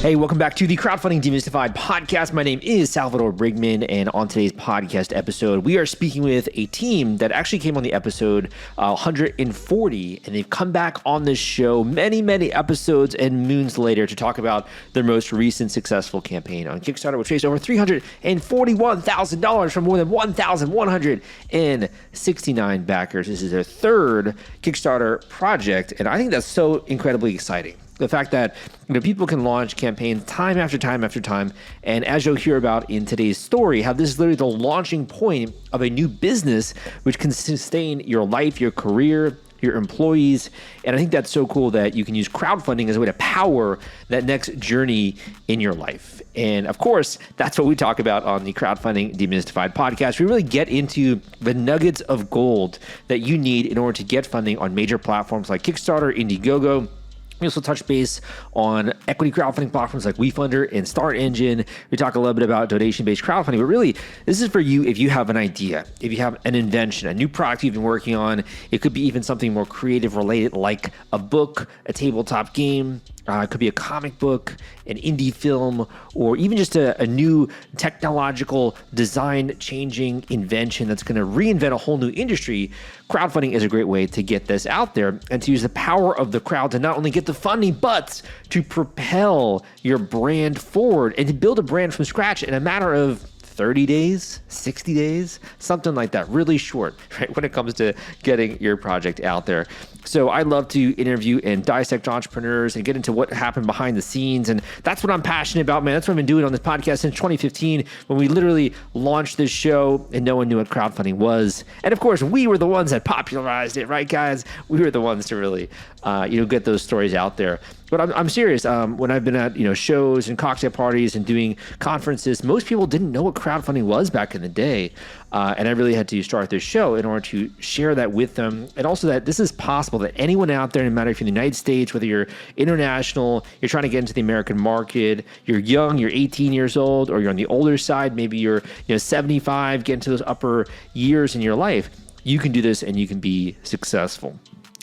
Hey, welcome back to the Crowdfunding Demystified podcast. My name is Salvador Briggman, and on today's podcast episode, we are speaking with a team that actually came on the episode 140, and they've come back on this show many episodes and moons later to talk about their most recent successful campaign on Kickstarter, which raised over $341,000 from more than 1,169 backers. This is their third Kickstarter project, and I think that's so incredibly exciting. The fact that people can launch campaigns time after time after time, and as you'll hear about in today's story, how this is literally the launching point of a new business which can sustain your life, your career, your employees. And I think that's so cool that you can use crowdfunding as a way to power that next journey in your life. And of course, that's what we talk about on the Crowdfunding Demystified podcast. We really get into the nuggets of gold that you need in order to get funding on major platforms like Kickstarter, Indiegogo. We also touch base on equity crowdfunding platforms like WeFunder and Start Engine. We talk a little bit about donation-based crowdfunding, but really, this is for you if you have an idea, if you have an invention, a new product you've been working on. It could be even something more creative related like a book, a tabletop game. It could be a comic book, an indie film, or even just a new technological design-changing invention that's going to reinvent a whole new industry. Crowdfunding is a great way to get this out there and to use the power of the crowd to not only get the funding, but to propel your brand forward and to build a brand from scratch in a matter of 30 days, 60 days, something like that, really short, right, when it comes to getting your project out there. So I love to interview and dissect entrepreneurs and get into what happened behind the scenes. And that's what I'm passionate about, man. That's what I've been doing on this podcast since 2015, when we literally launched this show and no one knew what crowdfunding was. And of course, we were the ones that popularized it, right, guys? We were the ones to really, get those stories out there. But I'm serious. When I've been at shows and cocktail parties and doing conferences, most people didn't know what crowdfunding was back in the day. And I really had to start this show in order to share that with them. And also that this is possible, that anyone out there, no matter if you're in the United States, whether you're international, you're trying to get into the American market, you're young, you're 18 years old, or you're on the older side, maybe you're 75, get into those upper years in your life, you can do this and you can be successful.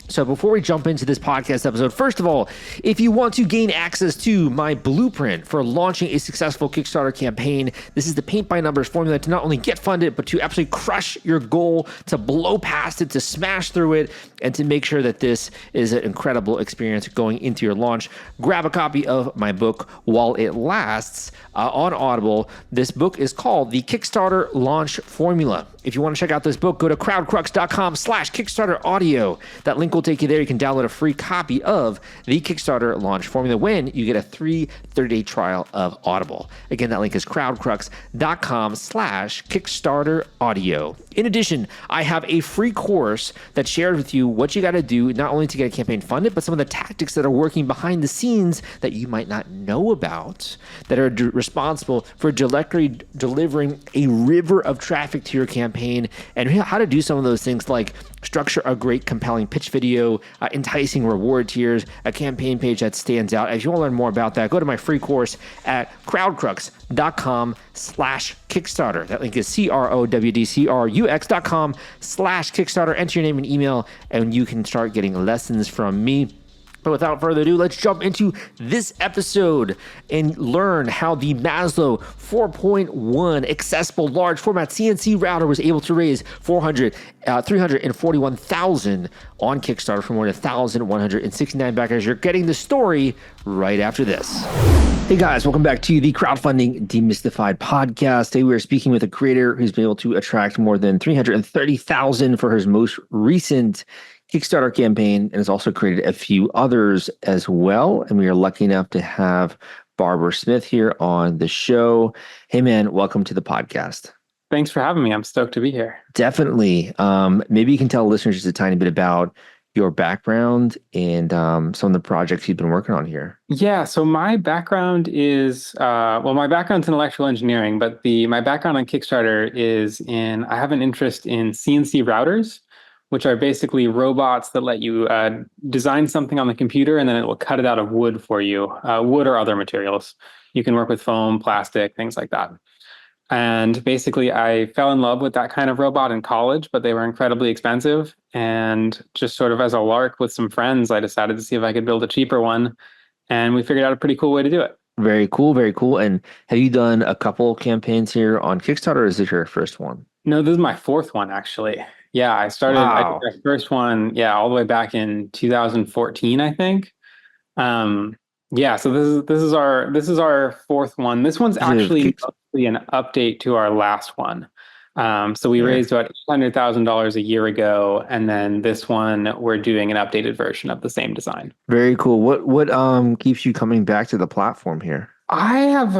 So before we jump into this podcast episode, first of all, if you want to gain access to my blueprint for launching a successful Kickstarter campaign, this is the paint by numbers formula to not only get funded, but to absolutely crush your goal, to blow past it, to smash through it, and to make sure that this is an incredible experience going into your launch. Grab a copy of my book while it lasts on Audible. This book is called The Kickstarter Launch Formula. If you want to check out this book, go to crowdcrux.com/Kickstarter audio. That link will take you there. You can download a free copy of the Kickstarter Launch Formula when you get a free 30-day trial of Audible. Again, that link is crowdcrux.com/Kickstarter audio. In addition, I have a free course that shares with you what you got to do not only to get a campaign funded, but some of the tactics that are working behind the scenes that you might not know about, that are responsible for directly delivering a river of traffic to your campaign, and how to do some of those things like structure a great compelling pitch video, enticing reward tiers, a campaign page that stands out. If you want to learn more about that, go to my free course at crowdcrux.com/Kickstarter. That link is crowdcrux.com/Kickstarter. Enter your name and email, and you can start getting lessons from me. But without further ado, let's jump into this episode and learn how the Maslow 4.1 accessible large format CNC router was able to raise $341,000 on Kickstarter from more than 1,169 backers. You're getting the story right after this. Hey guys, welcome back to the Crowdfunding Demystified podcast. Today we are speaking with a creator who's been able to attract more than $330,000 for his most recent Kickstarter campaign, and has also created a few others as well. And we are lucky enough to have Barbour Smith here on the show. Hey man, welcome to the podcast. Thanks for having me. I'm stoked to be here. Definitely. Maybe you can tell listeners just a tiny bit about your background and some of the projects you've been working on here. Yeah, so my background is, my background's in electrical engineering, but my background on Kickstarter is I have an interest in CNC routers, which are basically robots that let you design something on the computer and then it will cut it out of wood for you, wood or other materials. You can work with foam, plastic, things like that. And basically, I fell in love with that kind of robot in college, but they were incredibly expensive. And just sort of as a lark with some friends, I decided to see if I could build a cheaper one. And we figured out a pretty cool way to do it. Very cool, very cool. And have you done a couple campaigns here on Kickstarter, or is this your first one? No, this is my fourth one actually. Yeah, I did Wow. my first one, yeah, all the way back in 2014, I think. Um, yeah, so this is our fourth one. This one's Is it actually Kick mostly an update to our last one. So we there? raised about $800,000 a year ago, and then this one we're doing an updated version of the same design. Very cool. What keeps you coming back to the platform here? I have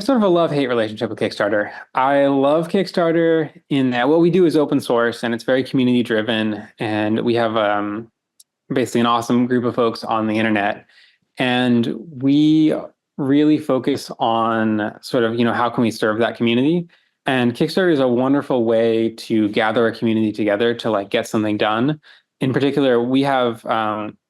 sort of a love-hate relationship with Kickstarter. I love Kickstarter in that what we do is open source and it's very community driven, and we have basically an awesome group of folks on the internet, and we really focus on sort of, how can we serve that community? And Kickstarter is a wonderful way to gather a community together to like get something done. In particular, we have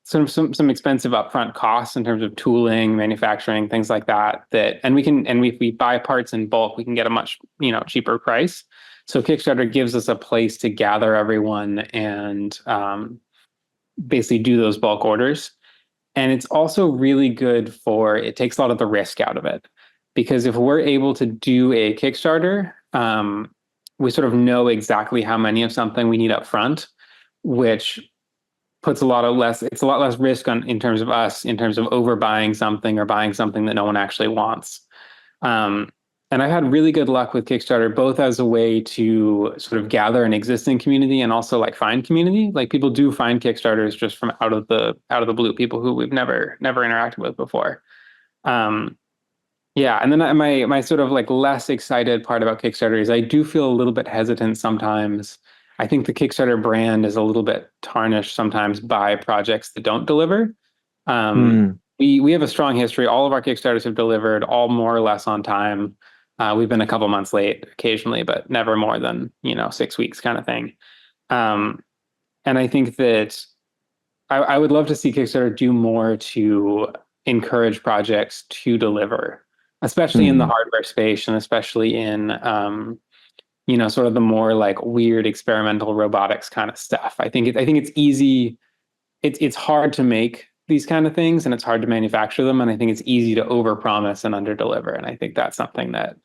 some expensive upfront costs in terms of tooling, manufacturing, things like that. If we buy parts in bulk, we can get a much cheaper price. So Kickstarter gives us a place to gather everyone and basically do those bulk orders. And it's also really good it takes a lot of the risk out of it. Because if we're able to do a Kickstarter, we sort of know exactly how many of something we need up front, which puts it's a lot less risk in terms of us, in terms of overbuying something or buying something that no one actually wants. And I've had really good luck with Kickstarter, both as a way to sort of gather an existing community and also like find community. Like people do find Kickstarters just from out of the blue, people who we've never interacted with before. Yeah, and then my sort of like less excited part about Kickstarter is I do feel a little bit hesitant sometimes. I think the Kickstarter brand is a little bit tarnished sometimes by projects that don't deliver. Hmm. We have a strong history. All of our Kickstarters have delivered, all more or less on time. We've been a couple months late occasionally, but never more than 6 weeks kind of thing. And I think that I would love to see Kickstarter do more to encourage projects to deliver, especially in the Hmm. hardware space and especially in sort of the more like weird experimental robotics kind of stuff. I think it's easy. It's hard to make these kind of things and it's hard to manufacture them. And I think it's easy to overpromise and underdeliver. And I think that's something that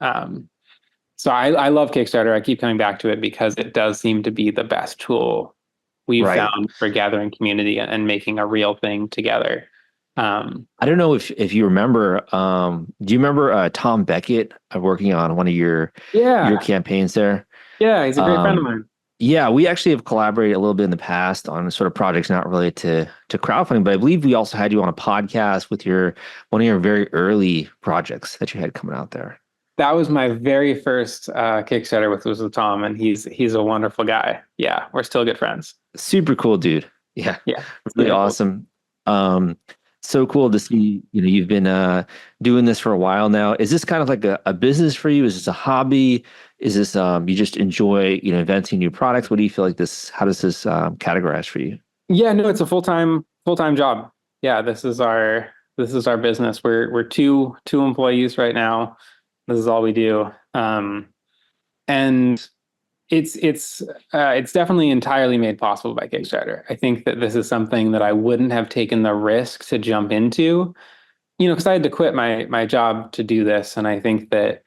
so I love Kickstarter. I keep coming back to it because it does seem to be the best tool we've Right. found for gathering community and making a real thing together. I don't know if you remember. Do you remember Tom Beckett working on one of your Yeah, campaigns there? yeah, he's a great friend of Um, mine. yeah, we actually have collaborated a little bit in the past on sort of projects not related to crowdfunding, but I believe we also had you on a podcast with one of your very early projects that you had coming out there. That was my very first Kickstarter with Tom, and he's a wonderful guy. Yeah, we're still good friends. Super cool, dude. Yeah, Yeah, really really cool. awesome. Um, so cool to see, you've been doing this for a while now. Is this kind of like a business for you? Is this a hobby? Is this you just enjoy, inventing new products? What do you feel like how does this categorize for you? Yeah, no, it's a full time job. Yeah, this is our business. We're two employees right now. This is all we do. And it's definitely entirely made possible by Kickstarter. I think that this is something that I wouldn't have taken the risk to jump into, because I had to quit my job to do this, and I think that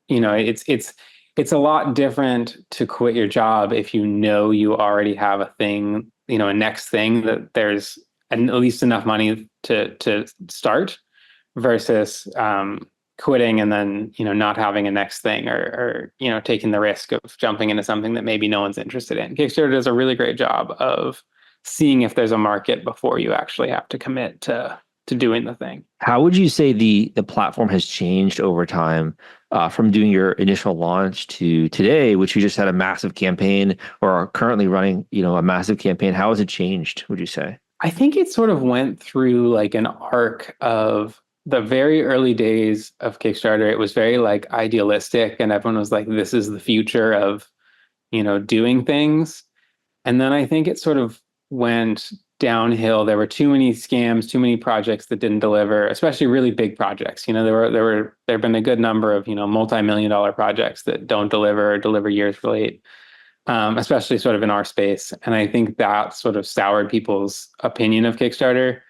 it's a lot different to quit your job if you already have a thing, a next thing that there's at least enough money to start versus quitting and then not having a next thing or taking the risk of jumping into something that maybe no one's interested in. Kickstarter does a really great job of seeing if there's a market before you actually have to commit to doing the thing. How would you say the platform has changed over time, from doing your initial launch to today, which you just had a massive campaign or are currently running, a massive campaign? How has it changed, would you say? I think it sort of went through like an arc of the very early days of Kickstarter. It was very like idealistic and everyone was like, this is the future of, doing things. And then I think it sort of went downhill. There were too many scams, too many projects that didn't deliver, especially really big projects. There have been a good number of, multi-million-dollar projects that don't deliver or deliver years late, especially sort of in our space. And I think that sort of soured people's opinion of Kickstarter.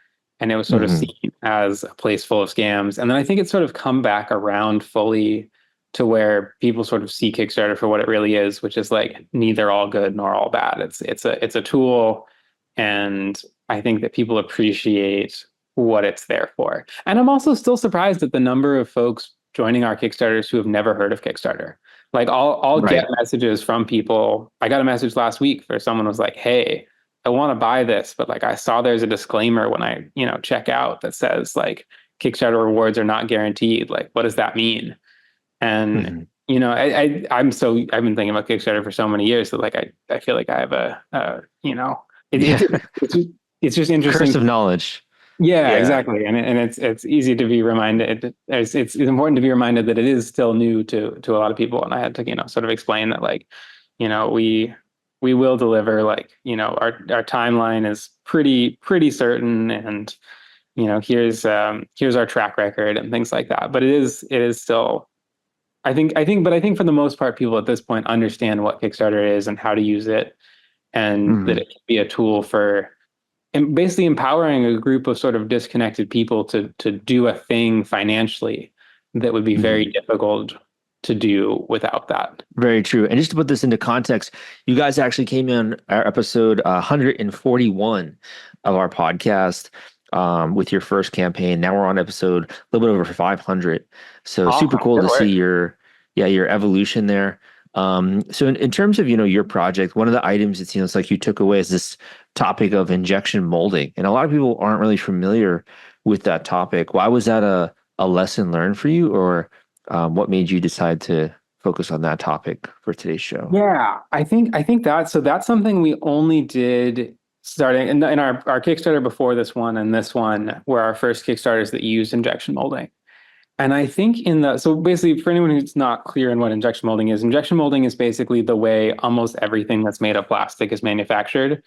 and it was sort of seen as a place full of scams. And then I think it's sort of come back around fully to where people sort of see Kickstarter for what it really is, which is like neither all good nor all bad. It's a tool, and I think that people appreciate what it's there for. And I'm also still surprised at the number of folks joining our Kickstarters who have never heard of Kickstarter. Like I'll get messages from people. I got a message last week where someone was like, "Hey, I want to buy this, but like I saw there's a disclaimer when I, check out that says like Kickstarter rewards are not guaranteed. Like, what does that mean?" And I've been thinking about Kickstarter for so many years that like I feel like I have it's just interesting. Curse of knowledge. Yeah, exactly. And it's easy to be reminded. It's important to be reminded that it is still new to a lot of people. And I had to, sort of explain that like, we will deliver, like, our timeline is pretty certain. And, here's our track record and things like that. But it is still, I think for the most part, people at this point understand what Kickstarter is and how to use it, and that it can be a tool for basically empowering a group of sort of disconnected people to do a thing financially that would be very difficult to do without that. Very true. And just to put this into context, you guys actually came in our episode 141 of our podcast with your first campaign. Now we're on episode a little bit over 500. So super cool to see your evolution there. So in terms of, your project, one of the items it seems like you took away is this topic of injection molding. And a lot of people aren't really familiar with that topic. Why was that a lesson learned for you, or what made you decide to focus on that topic for today's show? Yeah, I think that's something we only did starting in our Kickstarter before this one, and this one were our first Kickstarters that used injection molding. And I think so basically, for anyone who's not clear on what injection molding is basically the way almost everything that's made of plastic is manufactured.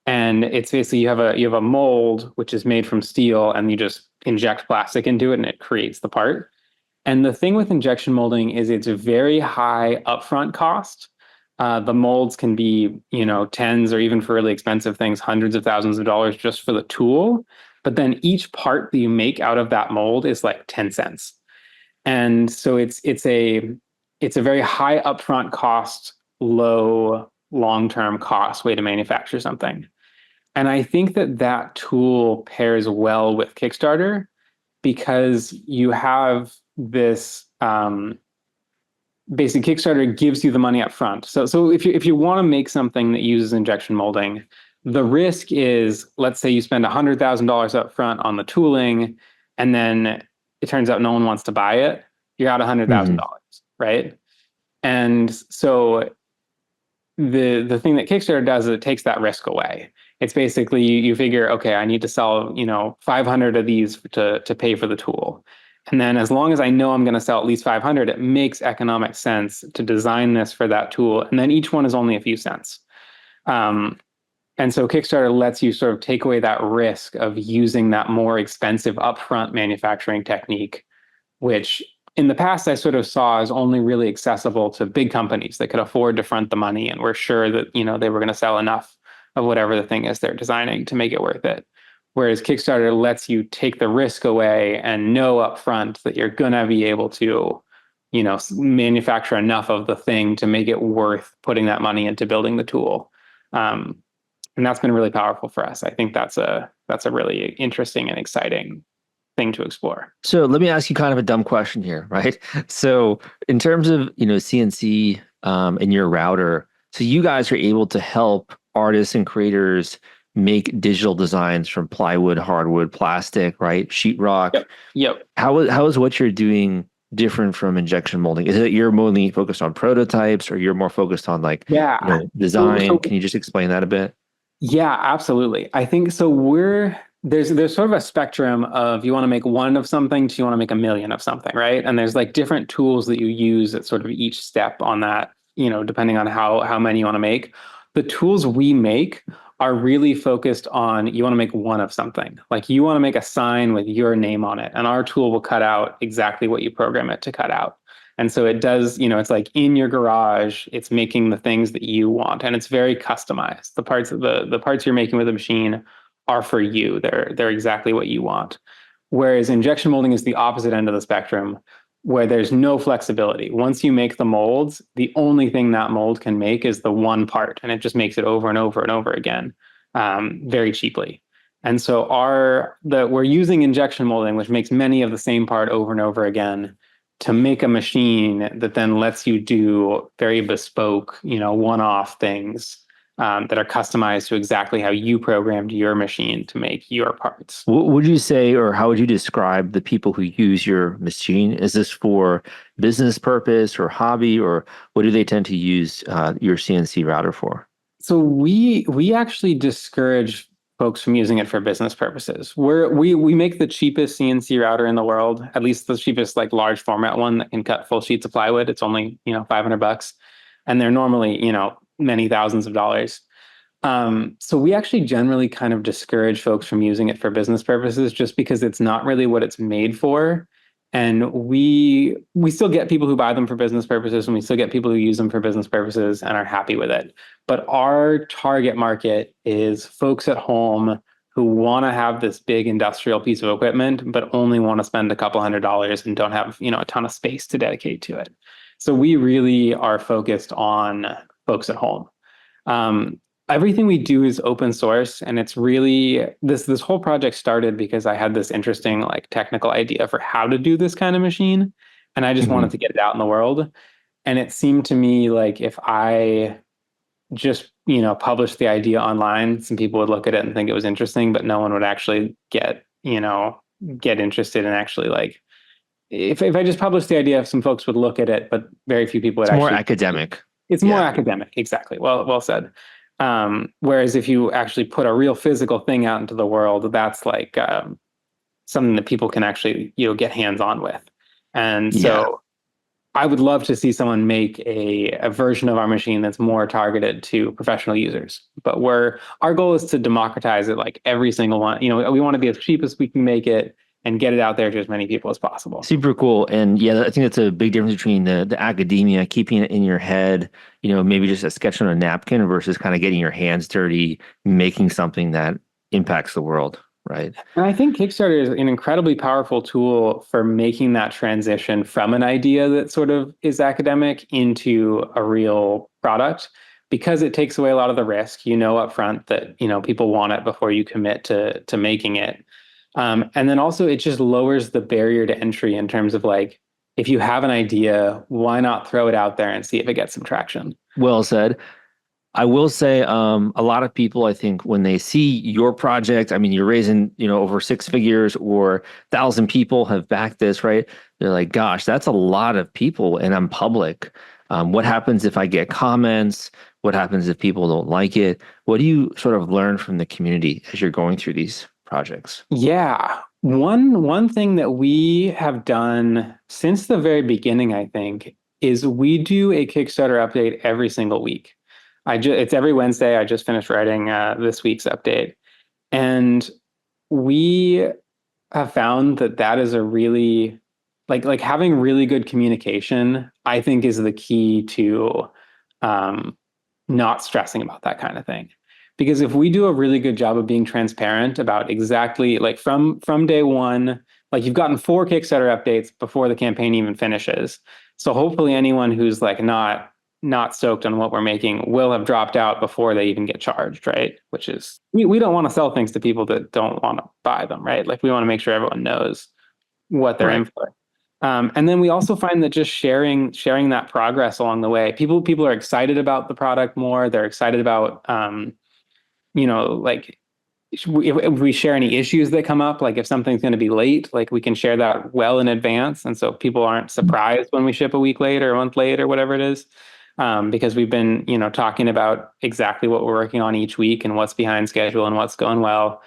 And it's basically you have a mold which is made from steel, and you just inject plastic into it and it creates the part. And the thing with injection molding is it's a very high upfront cost. The molds can be, tens, or even for really expensive things, hundreds of thousands of dollars just for the tool. But then each part that you make out of that mold is like 10 cents. And so it's a very high upfront cost, low long-term cost way to manufacture something. And I think that tool pairs well with Kickstarter, because you have this basically Kickstarter gives you the money up front. So if you want to make something that uses injection molding, the risk is, let's say you spend $100,000 up front on the tooling, and then it turns out no one wants to buy it. You're out $100,000, right? And so the thing that Kickstarter does is it takes that risk away. It's basically you figure, okay, I need to sell 500 of these to pay for the tool. And then as long as I know I'm going to sell at least 500, it makes economic sense to design this for that tool. And then each one is only a few cents. And so Kickstarter lets you sort of take away that risk of using that more expensive upfront manufacturing technique, which in the past I sort of saw as only really accessible to big companies that could afford to front the money and were sure that they were going to sell enough of whatever the thing is they're designing to make it worth it. Whereas Kickstarter lets you take the risk away and know upfront that you're going to be able to, manufacture enough of the thing to make it worth putting that money into building the tool. And that's been really powerful for us. I think that's a really interesting and exciting thing to explore. So let me ask you kind of a dumb question here, right? So in terms of, CNC and your router, so you guys are able to help artists and creators make digital designs from plywood, hardwood, plastic, right? Sheetrock. Yep. How is what you're doing different from injection molding? Is it you're mainly focused on prototypes, or you're more focused on design? So, can you just explain that a bit? Yeah, absolutely. I think so. There's sort of a spectrum of you want to make one of something to you want to make a million of something, right? And there's like different tools that you use at sort of each step on that, depending on how many you want to make. The tools we make are really focused on you want to make one of something. Like you want to make a sign with your name on it, and our tool will cut out exactly what you program it to cut out. And so it does, it's like in your garage, it's making the things that you want, and it's very customized. The parts you're making with the machine are for you. They're exactly what you want. Whereas injection molding is the opposite end of the spectrum, where there's no flexibility. Once you make the molds, the only thing that mold can make is the one part, and it just makes it over and over and over again, very cheaply. And so we're using injection molding, which makes many of the same part over and over again, to make a machine that then lets you do very bespoke, one-off things that are customized to exactly how you programmed your machine to make your parts. What would you say, or how would you describe the people who use your machine? Is this for business purpose or hobby, or what do they tend to use your CNC router for? So we actually discourage folks from using it for business purposes. We make the cheapest CNC router in the world, at least the cheapest like large format one that can cut full sheets of plywood. It's only $500, and they're normally many thousands of dollars. So we actually generally kind of discourage folks from using it for business purposes, just because it's not really what it's made for. And we still get people who buy them for business purposes, and we still get people who use them for business purposes and are happy with it. But our target market is folks at home who want to have this big industrial piece of equipment, but only want to spend a couple $100 and don't have a ton of space to dedicate to it. So we really are focused on folks at home. Everything we do is open source, and it's really this whole project started because I had this interesting like technical idea for how to do this kind of machine, and I just wanted to get it out in the world. And it seemed to me like if I just published the idea online, some people would look at it and think it was interesting, but no one would actually get interested in actually like if I just published the idea, some folks would look at it, but very few people would It's more academic. It's more academic, exactly. Well said. Whereas if you actually put a real physical thing out into the world, that's like something that people can actually get hands-on with. And so I would love to see someone make a version of our machine that's more targeted to professional users. But our goal is to democratize it, like every single one. We want to be as cheap as we can make it and get it out there to as many people as possible. Super cool. And I think that's a big difference between the academia, keeping it in your head, maybe just a sketch on a napkin, versus kind of getting your hands dirty, making something that impacts the world, right? And I think Kickstarter is an incredibly powerful tool for making that transition from an idea that sort of is academic into a real product, because it takes away a lot of the risk, up front that, people want it before you commit to making it. And then also it just lowers the barrier to entry in terms of like, if you have an idea, why not throw it out there and see if it gets some traction? Well said. I will say a lot of people, I think, when they see your project, I mean, you're raising, over 6 figures, or 1,000 people have backed this, right? They're like, gosh, that's a lot of people, and I'm public. What happens if I get comments? What happens if people don't like it? What do you sort of learn from the community as you're going through these projects? Yeah. One thing that we have done since the very beginning, I think, is we do a Kickstarter update every single week. It's every Wednesday. I just finished writing this week's update. And we have found that is a really, like having really good communication, I think, is the key to not stressing about that kind of thing. Because if we do a really good job of being transparent about exactly, like from day one, like you've gotten 4 Kickstarter updates before the campaign even finishes. So hopefully anyone who's like not stoked on what we're making will have dropped out before they even get charged, right? Which is, we don't want to sell things to people that don't want to buy them, right? Like we want to make sure everyone knows what they're in for. And then we also find that just sharing that progress along the way, people are excited about the product more. They're excited about, like if we share any issues that come up, like if something's going to be late, like we can share that well in advance. And so people aren't surprised when we ship a week late or a month late or whatever it is, because we've been, talking about exactly what we're working on each week and what's behind schedule and what's going well.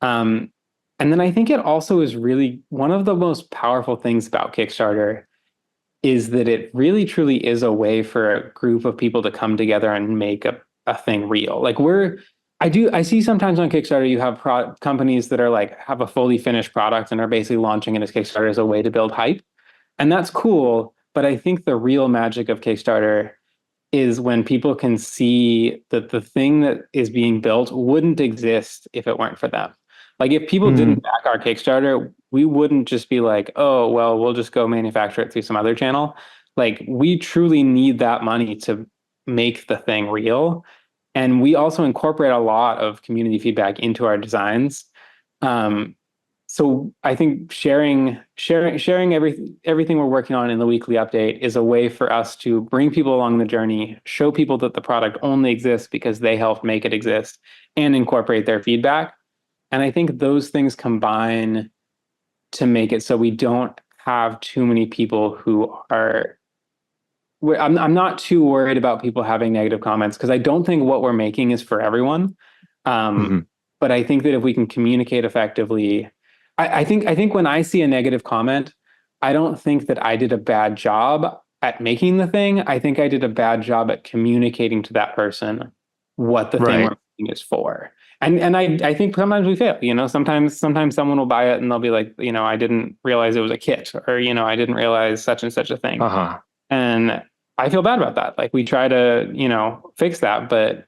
And then I think it also is really one of the most powerful things about Kickstarter is that it really truly is a way for a group of people to come together and make a thing real. Like I see sometimes on Kickstarter, you have companies that are like, have a fully finished product and are basically launching it as Kickstarter as a way to build hype. And that's cool. But I think the real magic of Kickstarter is when people can see that the thing that is being built wouldn't exist if it weren't for them. Like if people didn't back our Kickstarter, we wouldn't just be like, oh, well, we'll just go manufacture it through some other channel. Like we truly need that money to make the thing real. And we also incorporate a lot of community feedback into our designs. So I think sharing everything we're working on in the weekly update is a way for us to bring people along the journey, show people that the product only exists because they helped make it exist, and incorporate their feedback. And I think those things combine to make it so we don't have too many people who are. I'm not too worried about people having negative comments because I don't think what we're making is for everyone. But I think that if we can communicate effectively, I think when I see a negative comment, I don't think that I did a bad job at making the thing. I think I did a bad job at communicating to that person what the thing we're making is for. And I think sometimes we fail, sometimes someone will buy it and they'll be like, I didn't realize it was a kit, or, I didn't realize such and such a thing. And I feel bad about that. Like we try to, fix that, but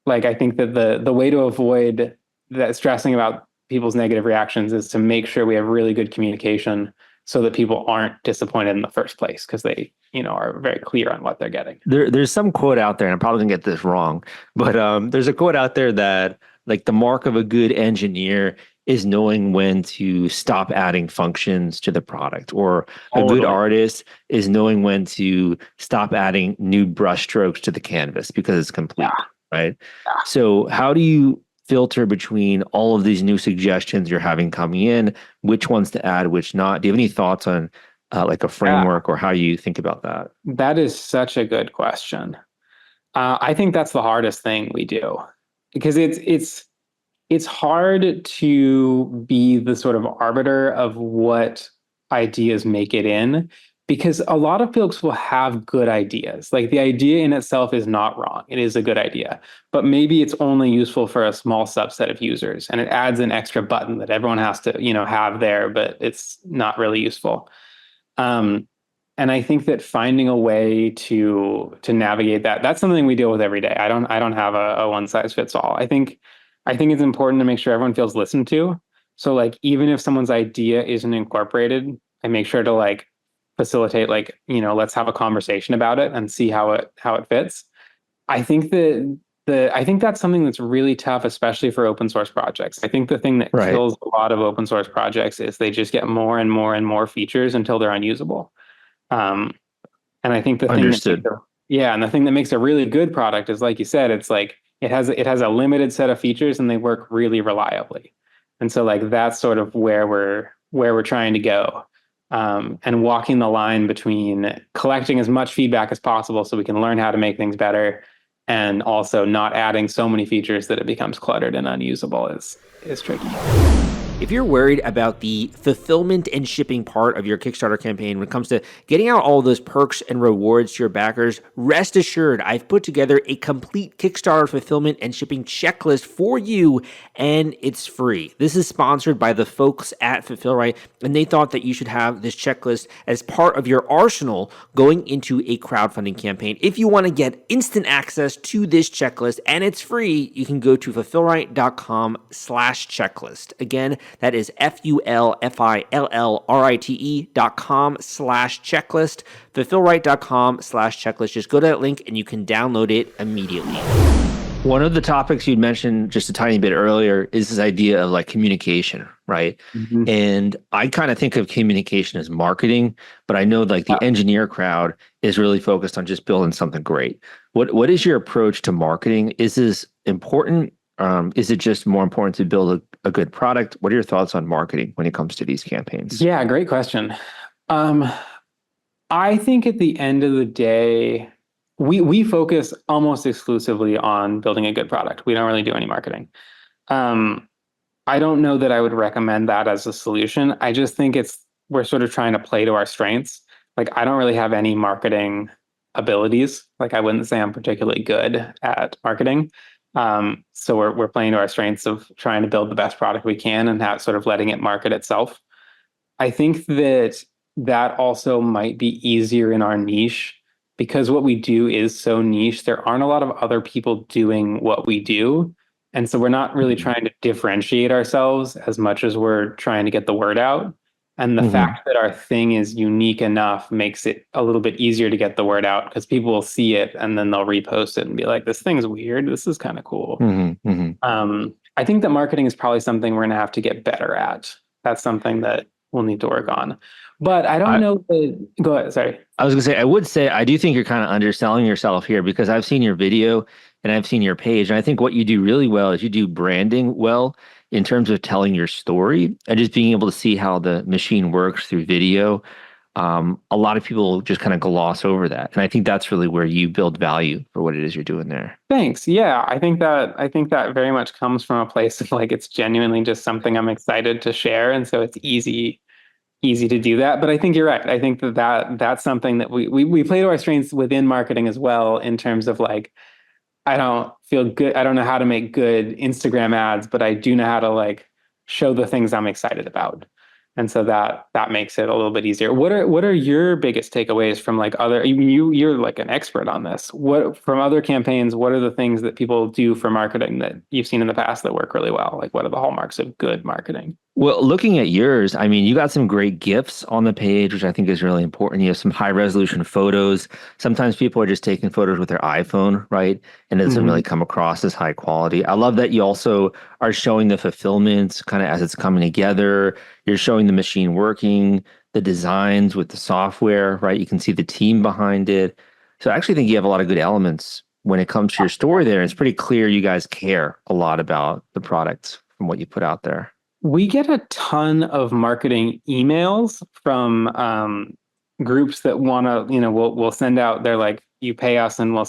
like I think that the way to avoid that stressing about people's negative reactions is to make sure we have really good communication so that people aren't disappointed in the first place because they, are very clear on what they're getting. There's some quote out there, and I'm probably gonna get this wrong, but there's a quote out there that like the mark of a good engineer is knowing when to stop adding functions to the product, or a good artist is knowing when to stop adding new brush strokes to the canvas because it's complete, right? So how do you filter between all of these new suggestions you're having coming in, which ones to add, which not? Do you have any thoughts on like a framework or how you think about that? That is such a good question. I think that's the hardest thing we do because it's hard to be the sort of arbiter of what ideas make it in, because a lot of folks will have good ideas. Like the idea in itself is not wrong. It is a good idea, but maybe it's only useful for a small subset of users, and it adds an extra button that everyone has to, have there, but it's not really useful. And I think that finding a way to navigate that's something we deal with every day. I don't have a one size fits all. I think it's important to make sure everyone feels listened to. So like even if someone's idea isn't incorporated, I make sure to like facilitate, like, let's have a conversation about it and see how it fits. I think I think that's something that's really tough, especially for open source projects. I think the thing that kills a lot of open source projects is they just get more and more and more features until they're unusable. And I think the thing that makes a really good product is, like you said, it's like it has a limited set of features and they work really reliably. And so like that's sort of where we're trying to go. And walking the line between collecting as much feedback as possible so we can learn how to make things better, and also not adding so many features that it becomes cluttered and unusable is tricky. If you're worried about the fulfillment and shipping part of your Kickstarter campaign when it comes to getting out all those perks and rewards to your backers, rest assured I've put together a complete Kickstarter fulfillment and shipping checklist for you, and it's free. This is sponsored by the folks at Fulfillrite, and they thought that you should have this checklist as part of your arsenal going into a crowdfunding campaign. If you want to get instant access to this checklist and it's free, you can go to fulfillrite.com/checklist. Again, that is fulfillrite.com/checklist, fulfillrite.com/checklist. Just go to that link and you can download it immediately. One of the topics you'd mentioned just a tiny bit earlier is this idea of like communication, right? Mm-hmm. And I kind of think of communication as marketing, but I know like the engineer crowd is really focused on just building something great. What is your approach to marketing? Is this important? Is it just more important to build a good product? What are your thoughts on marketing when it comes to these campaigns? Yeah, great question. I think at the end of the day, we focus almost exclusively on building a good product. We don't really do any marketing. I don't know that I would recommend that as a solution. I just think we're sort of trying to play to our strengths. Like I don't really have any marketing abilities. Like I wouldn't say I'm particularly good at marketing. So we're playing to our strengths of trying to build the best product we can and sort of letting it market itself. I think that also might be easier in our niche because what we do is so niche, there aren't a lot of other people doing what we do. And so we're not really trying to differentiate ourselves as much as we're trying to get the word out. And the fact that our thing is unique enough makes it a little bit easier to get the word out, because people will see it and then they'll repost it and be like, this thing's weird. This is kind of cool. I think that marketing is probably something we're going to have to get better at. That's something that we'll need to work on. But I don't know. Go ahead. Sorry. I was gonna say, I do think you're kind of underselling yourself here, because I've seen your video and I've seen your page. And I think what you do really well is you do branding well in terms of telling your story and just being able to see how the machine works through video. A lot of people just kind of gloss over that. And I think that's really where you build value for what it is you're doing there. Thanks. Yeah, I think that very much comes from a place of like, it's genuinely just something I'm excited to share. And so it's easy to do that. But I think you're right. I think that's something that we play to our strengths within marketing as well, in terms of like, I don't feel good. I don't know how to make good Instagram ads, but I do know how to like show the things I'm excited about. And so that makes it a little bit easier. What are your biggest takeaways from like other, you're like an expert on this. What from other campaigns, what are the things that people do for marketing that you've seen in the past that work really well? Like what are the hallmarks of good marketing? Well, looking at yours, I mean, you got some great GIFs on the page, which I think is really important. You have some high resolution photos. Sometimes people are just taking photos with their iPhone, right? And it doesn't really come across as high quality. I love that you also are showing the fulfillment kind of as it's coming together. You're showing the machine working, the designs with the software, right? You can see the team behind it. So I actually think you have a lot of good elements when it comes to your story there. It's pretty clear you guys care a lot about the products from what you put out there. We get a ton of marketing emails from groups that want to, we'll send out, they're like, you pay us and we'll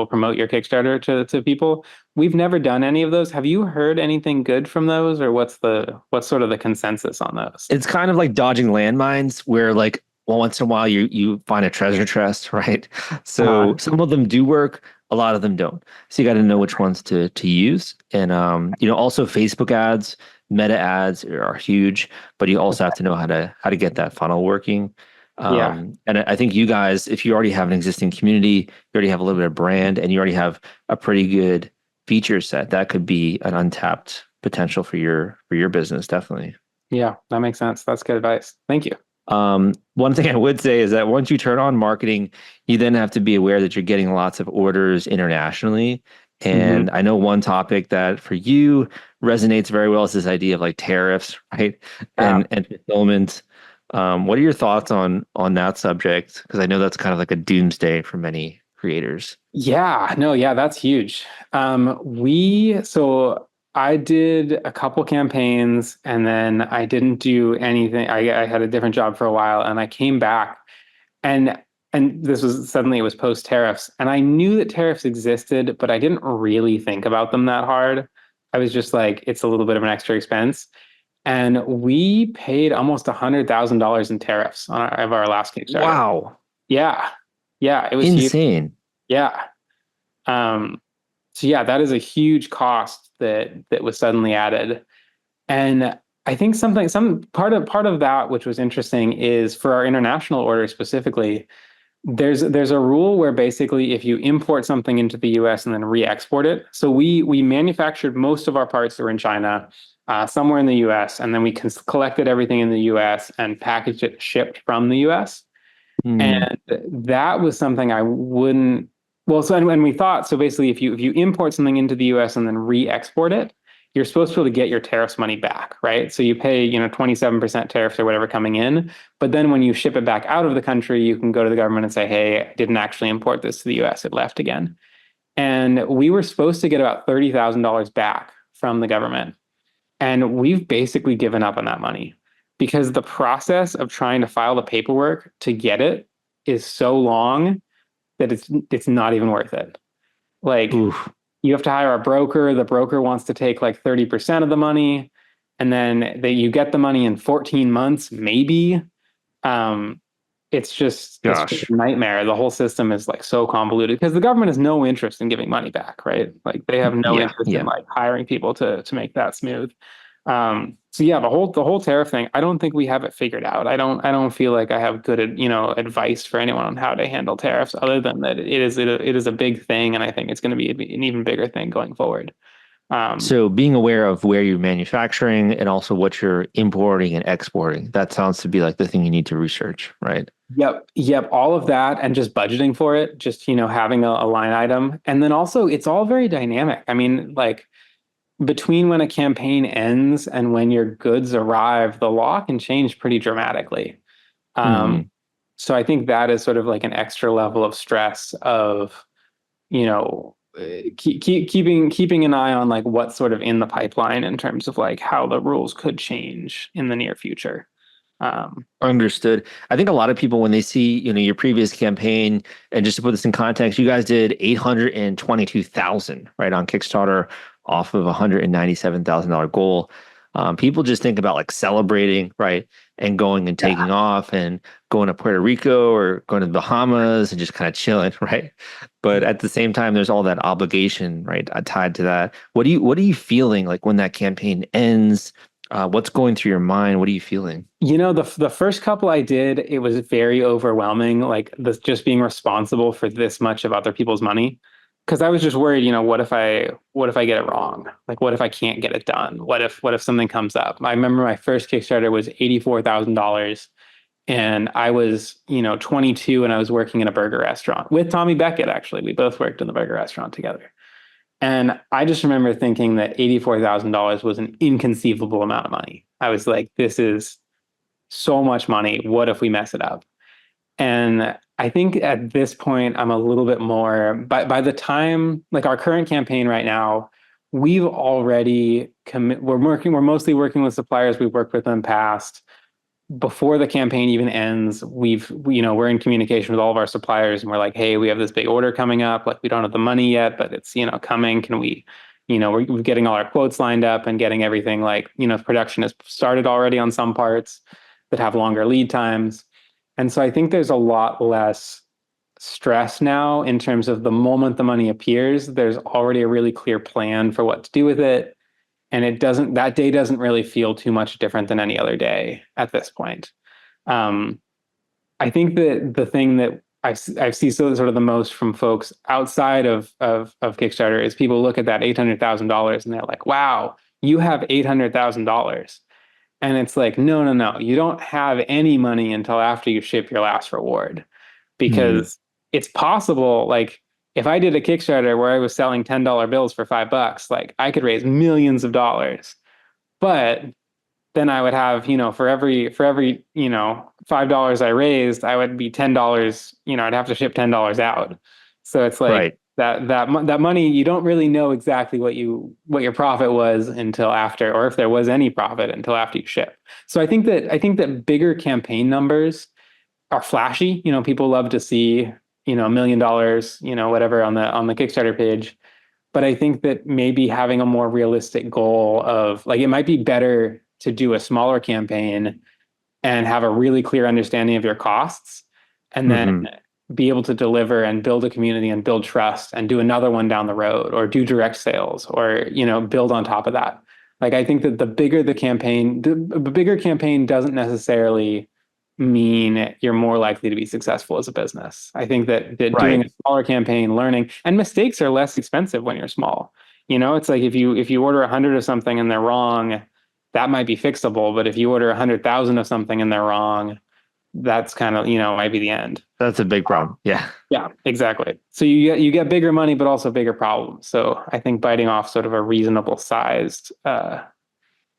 promote your Kickstarter to people. We've never done any of those. Have you heard anything good from those, or what's sort of the consensus on those? It's kind of like dodging landmines, where like, well, once in a while you find a treasure chest, right? So some of them do work, a lot of them don't. So you got to know which ones to use. And also Facebook ads, meta ads are huge, but you also have to know how to get that funnel working. And I think you guys, if you already have an existing community, you already have a little bit of brand, and you already have a pretty good feature set, that could be an untapped potential for your business, definitely. Yeah, that makes sense. That's good advice. Thank you. One thing I would say is that once you turn on marketing, you then have to be aware that you're getting lots of orders internationally. And I know one topic that for you resonates very well is this idea of like tariffs, right? And fulfillment. What are your thoughts on that subject? Because I know that's kind of like a doomsday for many creators. That's huge. So I did a couple campaigns and then I didn't do anything. I had a different job for a while, and I came back and this was suddenly, it was post tariffs, and I knew that tariffs existed, but I didn't really think about them that hard. I was just like, it's a little bit of an extra expense. And we paid almost $100,000 in tariffs on our last Kickstarter. Wow. Yeah. It was insane. Huge. Yeah. So that is a huge cost that was suddenly added. And I think some part of that, which was interesting, is for our international orders specifically, there's a rule where basically if you import something into the US and then re-export it. So we manufactured most of our parts that were in China, somewhere in the US, and then we collected everything in the US and packaged it, shipped from the US. And that was something I wouldn't, and we thought, so basically if you import something into the US and then re-export it, you're supposed to be able to get your tariffs money back, right? So you pay, 27% tariffs or whatever coming in, but then when you ship it back out of the country, you can go to the government and say, hey, I didn't actually import this to the US, it left again. And we were supposed to get about $30,000 back from the government. And we've basically given up on that money because the process of trying to file the paperwork to get it is so long that it's not even worth it. Like, oof. You have to hire a broker. The broker wants to take like 30% of the money, and then you get the money in 14 months, maybe. It's just a nightmare. The whole system is like so convoluted because the government has no interest in giving money back, right? Like they have no interest in like hiring people to make that smooth. So yeah, the whole tariff thing, I don't think we have it figured out. I don't feel like I have good, advice for anyone on how to handle tariffs, other than that it is a big thing, and I think it's going to be an even bigger thing going forward. Um, So being aware of where you're manufacturing and also what you're importing and exporting, that sounds to be like the thing you need to research, right? yep, all of that, and just budgeting for it, just having a line item, and then also it's all very dynamic. I mean, like between when a campaign ends and when your goods arrive, the law can change pretty dramatically. Um, Hmm. so I think that is sort of like an extra level of stress of, keeping an eye on like what's sort of in the pipeline in terms of like how the rules could change in the near future. Um, Understood. I think a lot of people, when they see, your previous campaign, and just to put this in context, you guys did 822,000, right, on Kickstarter off of a $197,000 goal. People just think about like celebrating, right, and going and yeah. taking off and going to Puerto Rico or going to the Bahamas and just kind of chilling, right? But at the same time, there's all that obligation, right, tied to that. What are you feeling like when that campaign ends? What's going through your mind? What are you feeling? The first couple I did, it was very overwhelming, like this just being responsible for this much of other people's money. Because I was just worried, what if I get it wrong? Like what if I can't get it done? What if something comes up? I remember my first Kickstarter was $84,000, and I was, 22, and I was working in a burger restaurant with Tommy Beckett, actually. We both worked in the burger restaurant together. And I just remember thinking that $84,000 was an inconceivable amount of money. I was like, this is so much money. What if we mess it up? And I think at this point, I'm a little bit more, by the time, like our current campaign right now, we've already we're mostly working with suppliers we've worked with in the past. Before the campaign even ends, we're in communication with all of our suppliers, and we're like, hey, we have this big order coming up. Like, we don't have the money yet, but it's, coming. Can we, we're getting all our quotes lined up and getting everything, like, production has started already on some parts that have longer lead times. And so I think there's a lot less stress now in terms of the moment the money appears, there's already a really clear plan for what to do with it. And that day doesn't really feel too much different than any other day at this point. Um, I think that the thing that I see sort of the most from folks outside of Kickstarter is people look at that $800,000 and they're like, wow, you have $800,000. And it's like, no, no, no, you don't have any money until after you ship your last reward, Hmm. because it's possible, like, if I did a Kickstarter where I was selling $10 bills for $5, like I could raise millions of dollars. But then I would have, for every, $5 I raised, I would be $10, I'd have to ship $10 out. So it's like Right. that money, you don't really know exactly what your profit was until after, or if there was any profit until after you ship. So I think that bigger campaign numbers are flashy. People love to see, $1 million, whatever on the Kickstarter page. But I think that maybe having a more realistic goal of, like, it might be better to do a smaller campaign and have a really clear understanding of your costs, and then Hmm. be able to deliver and build a community and build trust and do another one down the road, or do direct sales, or, build on top of that. Like, I think that the bigger campaign doesn't necessarily mean you're more likely to be successful as a business. I think that doing Right. a smaller campaign, learning, and mistakes are less expensive when you're small. It's like if you order 100 of something and they're wrong, that might be fixable. But if you order 100,000 of something and they're wrong, that's kind of, might be the end. That's a big problem. Yeah. Yeah, exactly. So you get bigger money, but also bigger problems. So I think biting off sort of a reasonable sized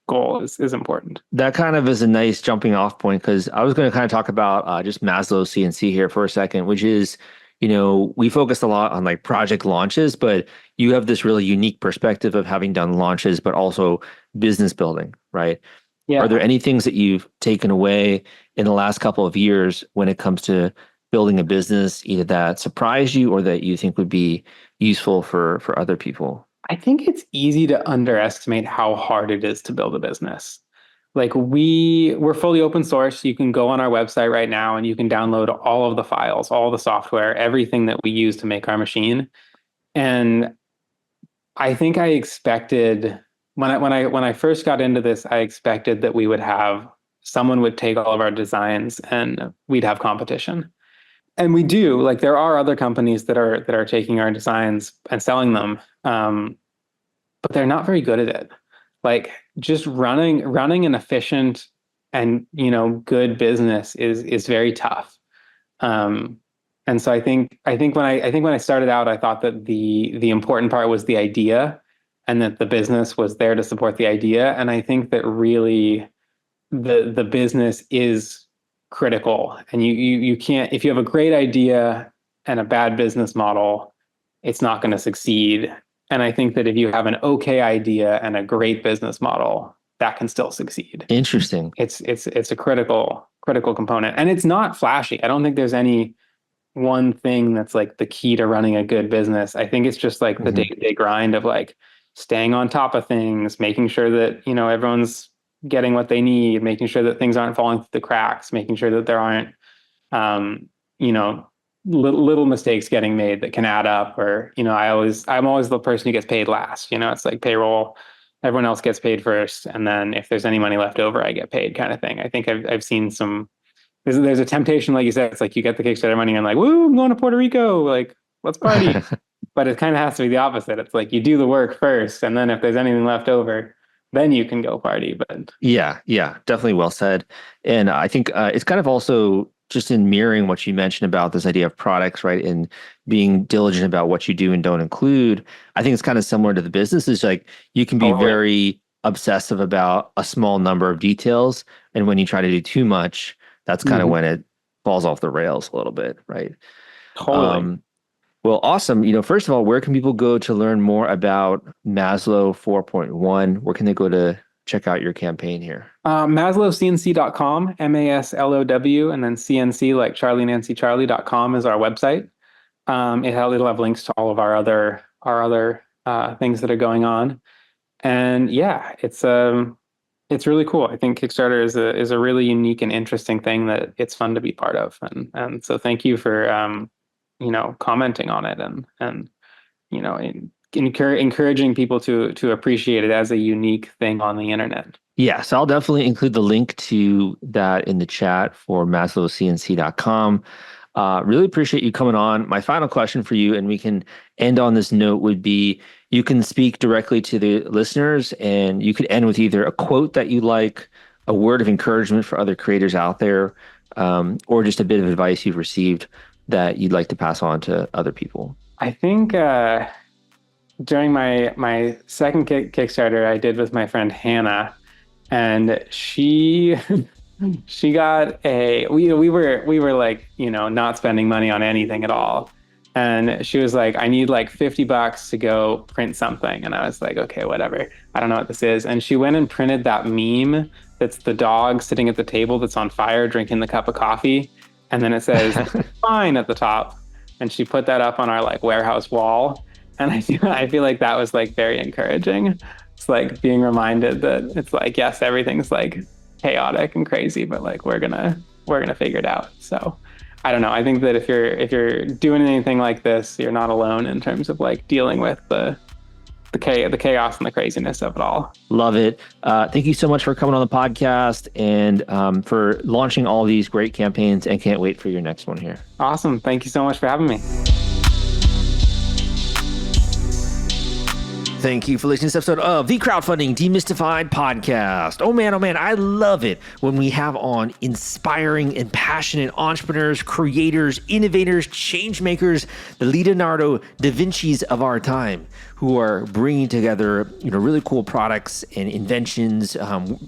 goal is important. That kind of is a nice jumping off point, because I was going to kind of talk about just Maslow's CNC here for a second, which is, we focused a lot on like project launches, but you have this really unique perspective of having done launches, but also business building, right? Are there Yeah. any things that you've taken away in the last couple of years when it comes to building a business, either that surprised you or that you think would be useful for other people? I think it's easy to underestimate how hard it is to build a business. Like, we're fully open source. You can go on our website right now and you can download all of the files, all the software, everything that we use to make our machine. And I think I expected when I first got into this, I expected that we would have someone would take all of our designs and we'd have competition. And we do. Like there are other companies that are taking our designs and selling them, but they're not very good at it. Like just running an efficient and good business is very tough. And so I think when I started out, I thought that the important part was the idea, and that the business was there to support the idea. And I think that really the business is critical. And you can't, if you have a great idea and a bad business model, it's not going to succeed. And I think that if you have an okay idea and a great business model, that can still succeed. Interesting. It's a critical component, and it's not flashy. I don't think there's any one thing that's like the key to running a good business. I think it's just like the day-to-day grind of like staying on top of things, making sure that everyone's getting what they need, making sure that things aren't falling through the cracks, making sure that there aren't little mistakes getting made that can add up. Or I'm always the person who gets paid last. It's like payroll. Everyone else gets paid first, and then if there's any money left over, I get paid, kind of thing. I think I've seen some. There's a temptation, like you said, it's like you get the Kickstarter money and like, woo, I'm going to Puerto Rico, like let's party. But it kind of has to be the opposite. It's like you do the work first, and then if there's anything left over, then you can go party. But yeah, definitely well said. And I think it's kind of also just in mirroring what you mentioned about this idea of products, right? And being diligent about what you do and don't include. I think it's kind of similar to the business. Is like you can be very obsessive about a small number of details, and when you try to do too much, that's kind of when it falls off the rails a little bit, right? Totally. Well, awesome. First of all, where can people go to learn more about Maslow 4.1? Where can they go to check out your campaign here? MaslowCNC.com, MASLOW, and then CNC like Charlie Nancy Charlie.com is our website. It'll have links to all of our other things that are going on. And yeah, it's really cool. I think Kickstarter is a really unique and interesting thing that it's fun to be part of. And so thank you for commenting on it and encouraging people to appreciate it as a unique thing on the internet. Yeah, so I'll definitely include the link to that in the chat for maslowcnc.com. Really appreciate you coming on. My final question for you, and we can end on this note, would be you can speak directly to the listeners, and you could end with either a quote that you like, a word of encouragement for other creators out there, or just a bit of advice you've received that you'd like to pass on to other people. I think during my second Kickstarter I did with my friend Hannah, and she got we were like, not spending money on anything at all. And she was like, I need like $50 to go print something. And I was like, okay, whatever. I don't know what this is. And she went and printed that meme that's the dog sitting at the table that's on fire drinking the cup of coffee. And then it says fine at the top. And she put that up on our like warehouse wall. And I feel like that was like very encouraging. It's like being reminded that it's like, yes, everything's like chaotic and crazy, but like we're gonna figure it out. So I don't know. I think that if you're doing anything like this, you're not alone in terms of like dealing with the chaos and the craziness of it all. Love it. Thank you so much for coming on the podcast and for launching all these great campaigns, and can't wait for your next one here. Awesome. Thank you so much for having me. Thank you for listening to this episode of the Crowdfunding Demystified podcast. Oh man, I love it when we have on inspiring and passionate entrepreneurs, creators, innovators, change makers, the Leonardo da Vinci's of our time, who are bringing together really cool products and inventions,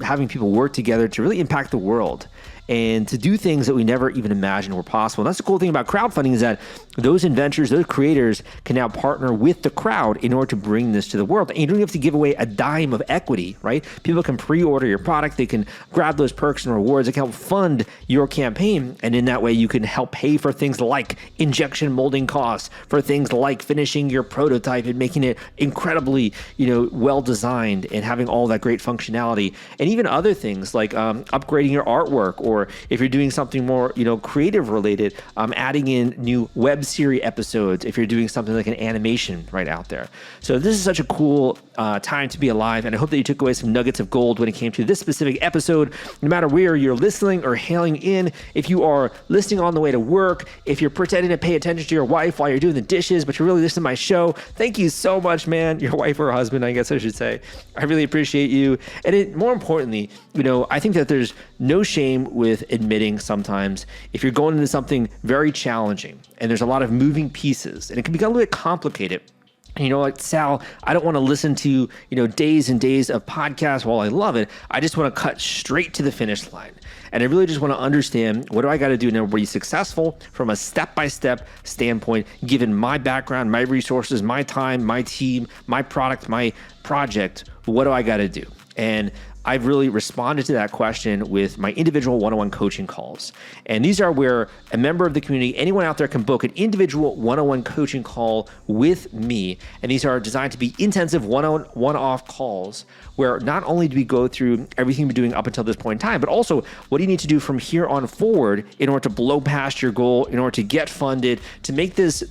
having people work together to really impact the world and to do things that we never even imagined were possible. And that's the cool thing about crowdfunding, is that those inventors, those creators can now partner with the crowd in order to bring this to the world. And you don't have to give away a dime of equity, right? People can pre-order your product. They can grab those perks and rewards. They can help fund your campaign. And in that way, you can help pay for things like injection molding costs, for things like finishing your prototype and making it incredibly, well-designed and having all that great functionality. And even other things like upgrading your artwork, or if you're doing something more, creative related, adding in new web series episodes, if you're doing something like an animation right out there. So this is such a cool time to be alive. And I hope that you took away some nuggets of gold when it came to this specific episode. No matter where you're listening or hailing in, if you are listening on the way to work, if you're pretending to pay attention to your wife while you're doing the dishes, but you're really listening to my show, thank you so much, man. Your wife or husband, I guess I should say. I really appreciate you. And more importantly, I think that there's no shame with admitting sometimes if you're going into something very challenging and there's a lot of moving pieces and it can become a little bit complicated. Like, Sal, I don't want to listen to, days and days of podcasts while I love it. I just want to cut straight to the finish line. And I really just want to understand, what do I got to do to be successful from a step-by-step standpoint, given my background, my resources, my time, my team, my product, my project. What do I got to do? And I've really responded to that question with my individual one-on-one coaching calls. And these are where a member of the community, anyone out there, can book an individual one-on-one coaching call with me. And these are designed to be intensive one-off calls where not only do we go through everything we've been doing up until this point in time, but also what do you need to do from here on forward in order to blow past your goal, in order to get funded, to make this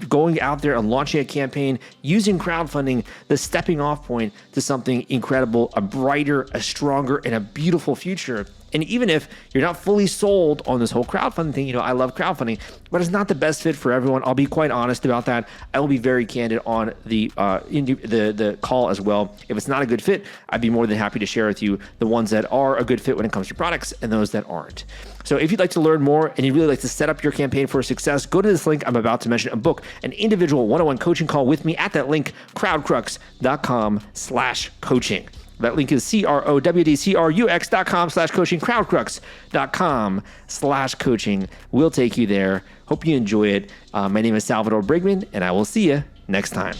going out there and launching a campaign using crowdfunding the stepping off point to something incredible, a brighter, a stronger, and a beautiful future. And even if you're not fully sold on this whole crowdfunding thing, I love crowdfunding, but it's not the best fit for everyone. I'll be quite honest about that. I will be very candid on the call as well. If it's not a good fit, I'd be more than happy to share with you the ones that are a good fit when it comes to products and those that aren't. So if you'd like to learn more and you'd really like to set up your campaign for success, go to this link I'm about to mention and book an individual one-on-one coaching call with me at that link, crowdcrux.com/coaching. That link is crowdcrux.com/coaching, crowdcrux.com/coaching. We'll take you there. Hope you enjoy it. My name is Salvador Briggman, and I will see you next time.